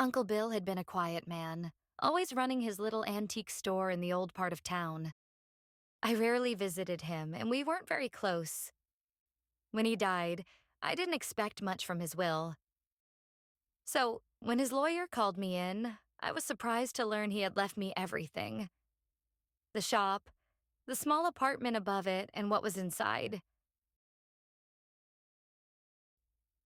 Uncle Bill had been a quiet man, always running his little antique store in the old part of town. I rarely visited him, and we weren't very close. When he died, I didn't expect much from his will. So, when his lawyer called me in, I was surprised to learn he had left me everything. The shop, the small apartment above it, and what was inside.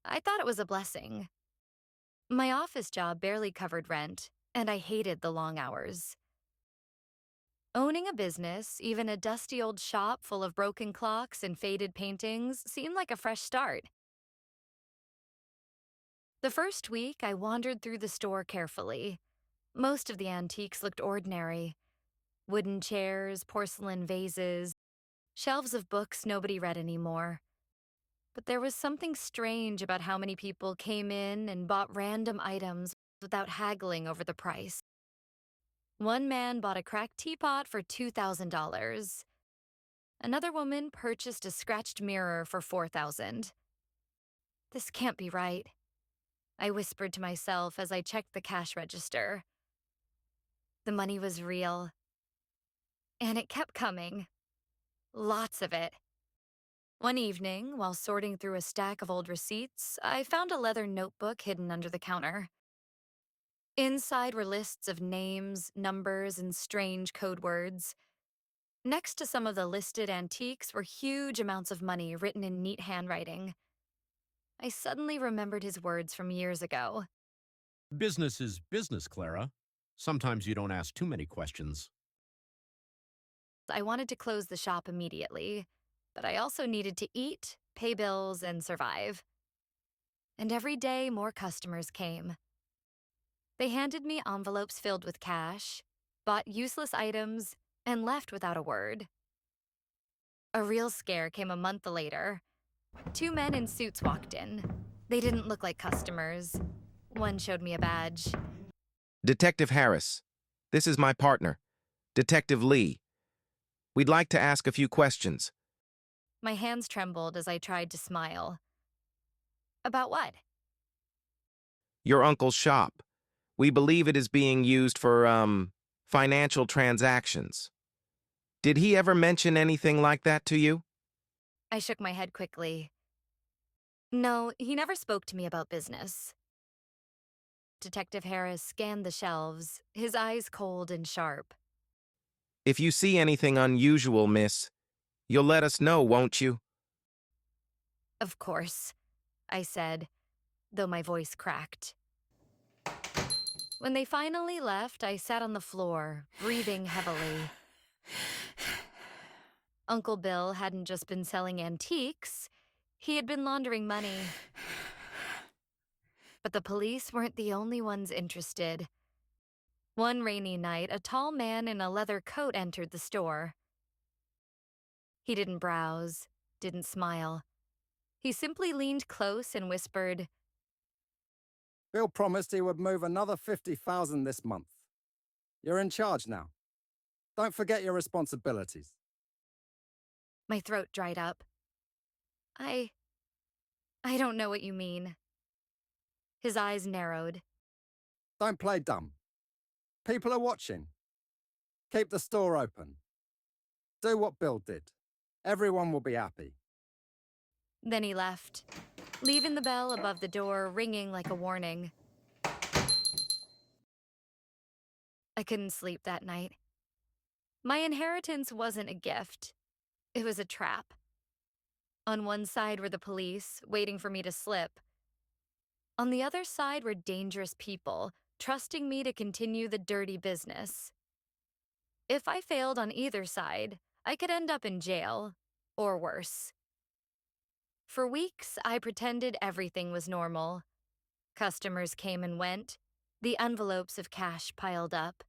I thought it was a blessing. My office job barely covered rent, and I hated the long hours. Owning a business, even a dusty old shop full of broken clocks and faded paintings, seemed like a fresh start. The first week, I wandered through the store carefully. Most of the antiques looked ordinary. Wooden chairs, porcelain vases, shelves of books nobody read anymore. But there was something strange about how many people came in and bought random items without haggling over the price. One man bought a cracked teapot for $2,000. Another woman purchased a scratched mirror for $4,000. This can't be right, I whispered to myself as I checked the cash register. The money was real. And it kept coming. Lots of it. One evening, while sorting through a stack of old receipts, I found a leather notebook hidden under the counter. Inside were lists of names, numbers, and strange code words. Next to some of the listed antiques were huge amounts of money written in neat handwriting. I suddenly remembered his words from years ago. Business is business, Clara. Sometimes you don't ask too many questions. I wanted to close the shop immediately, but I also needed to eat, pay bills, and survive. And every day, more customers came. They handed me envelopes filled with cash, bought useless items, and left without a word. A real scare came a month later. Two men in suits walked in. They didn't look like customers. One showed me a badge. Detective Harris, this is my partner, Detective Lee. We'd like to ask a few questions. My hands trembled as I tried to smile. About what? Your uncle's shop. We believe it is being used for, financial transactions. Did he ever mention anything like that to you? I shook my head quickly. No, he never spoke to me about business. Detective Harris scanned the shelves, his eyes cold and sharp. If you see anything unusual, miss, you'll let us know, won't you? Of course, I said, though my voice cracked. When they finally left, I sat on the floor, breathing heavily. Uncle Bill hadn't just been selling antiques, he had been laundering money. But the police weren't the only ones interested. One rainy night, a tall man in a leather coat entered the store. He didn't browse, didn't smile. He simply leaned close and whispered, Bill promised he would move another 50,000 this month. You're in charge now. Don't forget your responsibilities. My throat dried up. I don't know what you mean. His eyes narrowed. Don't play dumb. People are watching. Keep the store open. Do what Bill did. Everyone will be happy. Then he left, leaving the bell above the door ringing like a warning. I couldn't sleep that night. My inheritance wasn't a gift. It was a trap. On one side were the police, waiting for me to slip. On the other side were dangerous people, trusting me to continue the dirty business. If I failed on either side, I could end up in jail, or worse. For weeks, I pretended everything was normal. Customers came and went. The envelopes of cash piled up.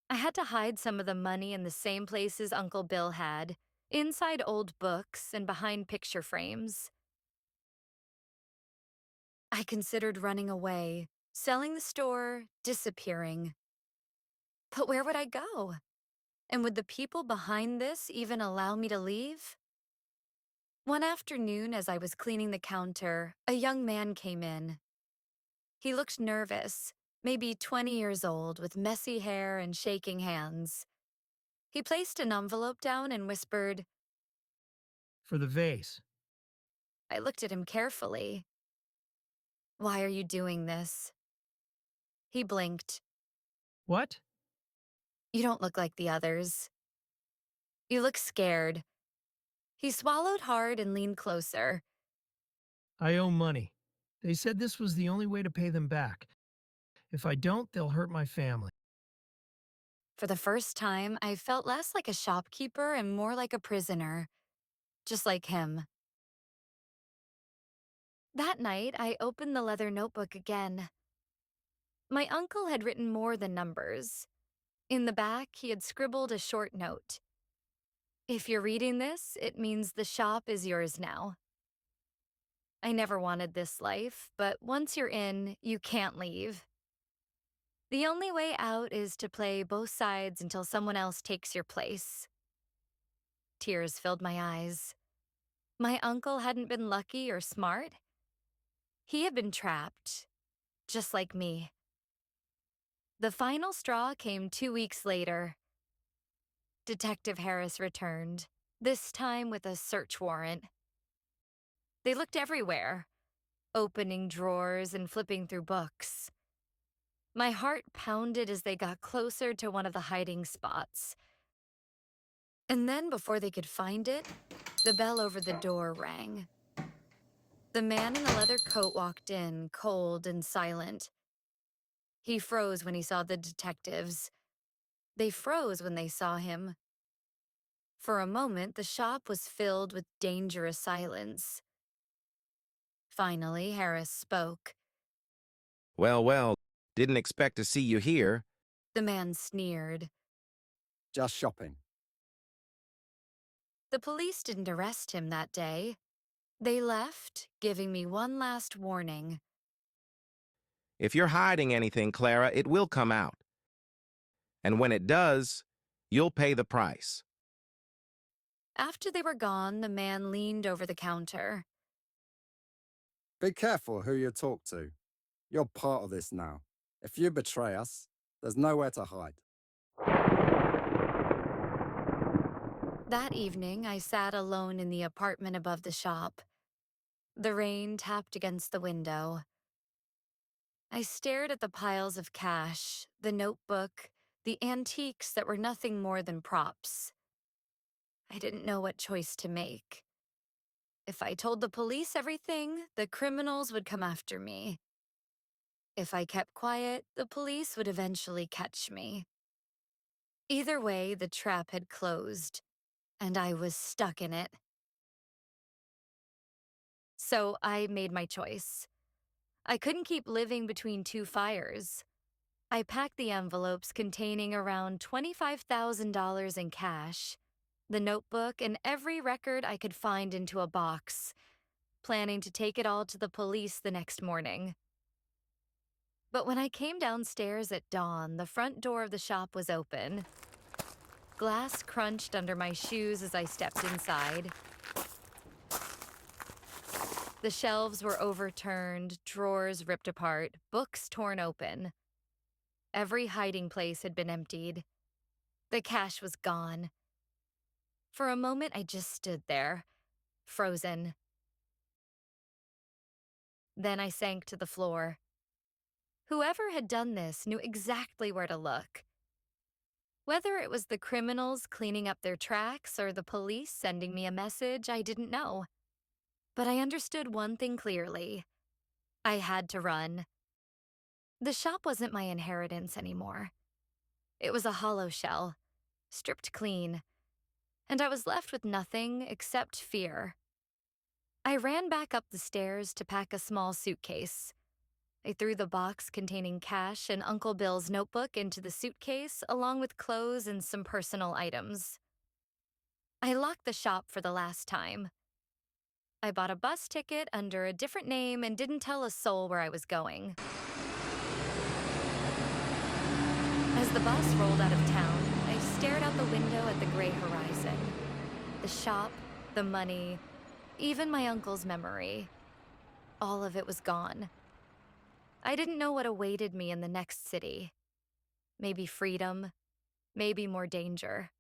I had to hide some of the money in the same places Uncle Bill had, inside old books and behind picture frames. I considered running away, selling the store, disappearing. But where would I go? And would the people behind this even allow me to leave? One afternoon, as I was cleaning the counter, a young man came in. He looked nervous, maybe 20 years old with messy hair and shaking hands. He placed an envelope down and whispered. For the vase. I looked at him carefully. Why are you doing this? He blinked. What? You don't look like the others. You look scared. He swallowed hard and leaned closer. I owe money. They said this was the only way to pay them back. If I don't, they'll hurt my family. For the first time, I felt less like a shopkeeper and more like a prisoner, just like him. That night, I opened the leather notebook again. My uncle had written more than numbers. In the back, he had scribbled a short note. If you're reading this, it means the shop is yours now. I never wanted this life, but once you're in, you can't leave. The only way out is to play both sides until someone else takes your place. Tears filled my eyes. My uncle hadn't been lucky or smart. He had been trapped, just like me. The final straw came 2 weeks later. Detective Harris returned, this time with a search warrant. They looked everywhere, opening drawers and flipping through books. My heart pounded as they got closer to one of the hiding spots. And then, before they could find it, the bell over the door rang. The man in the leather coat walked in, cold and silent. He froze when he saw the detectives. They froze when they saw him. For a moment, the shop was filled with dangerous silence. Finally, Harris spoke. Well, didn't expect to see you here. The man sneered. Just shopping. The police didn't arrest him that day. They left, giving me one last warning. If you're hiding anything, Clara, it will come out. And when it does, you'll pay the price. After they were gone, the man leaned over the counter. Be careful who you talk to. You're part of this now. If you betray us, there's nowhere to hide. That evening, I sat alone in the apartment above the shop. The rain tapped against the window. I stared at the piles of cash, the notebook, the antiques that were nothing more than props. I didn't know what choice to make. If I told the police everything, the criminals would come after me. If I kept quiet, the police would eventually catch me. Either way, the trap had closed, and I was stuck in it. So I made my choice. I couldn't keep living between two fires. I packed the envelopes containing around $25,000 in cash, the notebook, and every record I could find into a box, planning to take it all to the police the next morning. But when I came downstairs at dawn, the front door of the shop was open. Glass crunched under my shoes as I stepped inside. The shelves were overturned, drawers ripped apart, books torn open. Every hiding place had been emptied. The cash was gone. For a moment, I just stood there, frozen. Then I sank to the floor. Whoever had done this knew exactly where to look. Whether it was the criminals cleaning up their tracks or the police sending me a message, I didn't know. But I understood one thing clearly. I had to run. The shop wasn't my inheritance anymore. It was a hollow shell, stripped clean, and I was left with nothing except fear. I ran back up the stairs to pack a small suitcase. I threw the box containing cash and Uncle Bill's notebook into the suitcase, along with clothes and some personal items. I locked the shop for the last time. I bought a bus ticket under a different name and didn't tell a soul where I was going. As the bus rolled out of town, I stared out the window at the gray horizon. The shop, the money, even my uncle's memory. All of it was gone. I didn't know what awaited me in the next city. Maybe freedom, maybe more danger.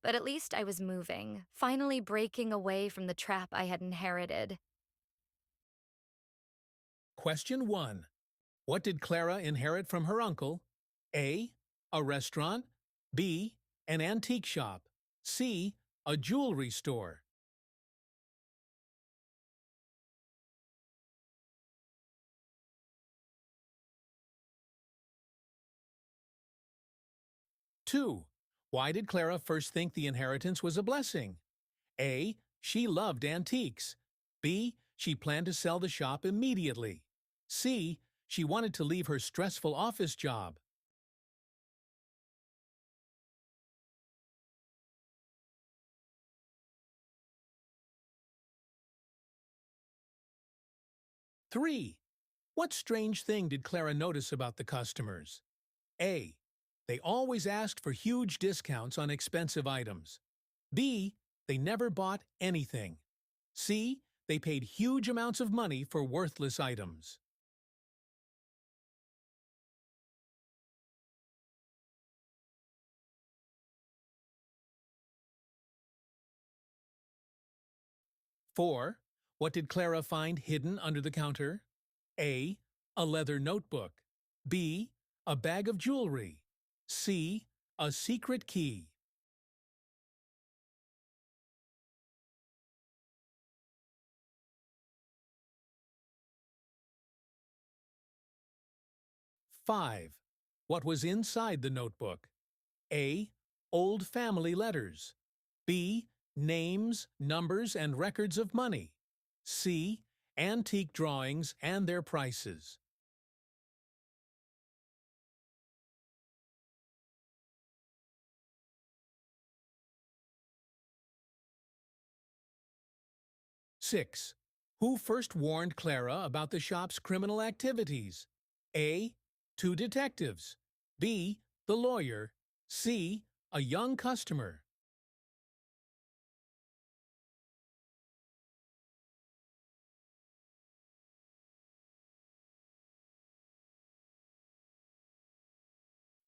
But at least I was moving, finally breaking away from the trap I had inherited. Question 1. What did Clara inherit from her uncle? A. A restaurant. B. An antique shop. C. A jewelry store. Two. Why did Clara first think the inheritance was a blessing? A. She loved antiques. B. She planned to sell the shop immediately. C. She wanted to leave her stressful office job. Three. What strange thing did Clara notice about the customers? A. They always asked for huge discounts on expensive items. B. They never bought anything. C. They paid huge amounts of money for worthless items. Four. What did Clara find hidden under the counter? A. A leather notebook. B. A bag of jewelry. C. A secret key. Five. What was inside the notebook? A. Old family letters. B. Names, numbers, and records of money. C. Antique drawings and their prices. Six. Who first warned Clara about the shop's criminal activities? A. Two detectives. B. The lawyer. C. A young customer.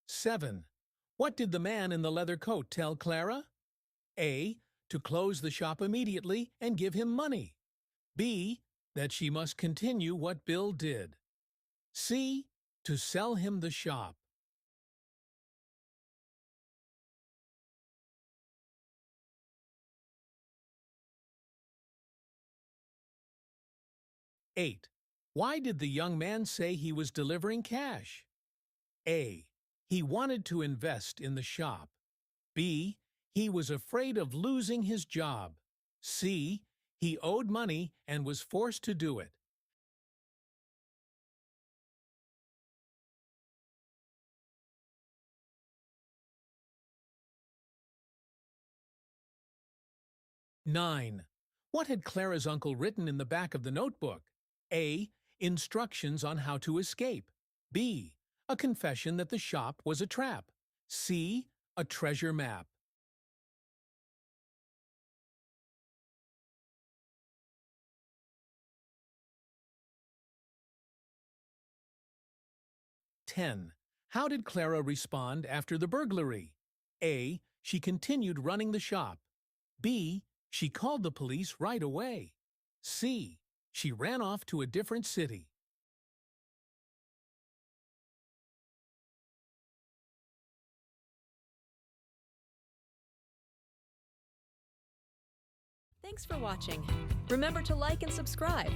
Seven. What did the man in the leather coat tell Clara? A. To close the shop immediately and give him money. B. That she must continue what Bill did. C. To sell him the shop. Eight. Why did the young man say he was delivering cash? A. He wanted to invest in the shop. B. He was afraid of losing his job. C. He owed money and was forced to do it. Nine. What had Clara's uncle written in the back of the notebook? A. Instructions on how to escape. B. A confession that the shop was a trap. C. A treasure map. Ten. How did Clara respond after the burglary? A. She continued running the shop. B. She called the police right away. C. She ran off to a different city. Thanks for watching. Remember to like and subscribe.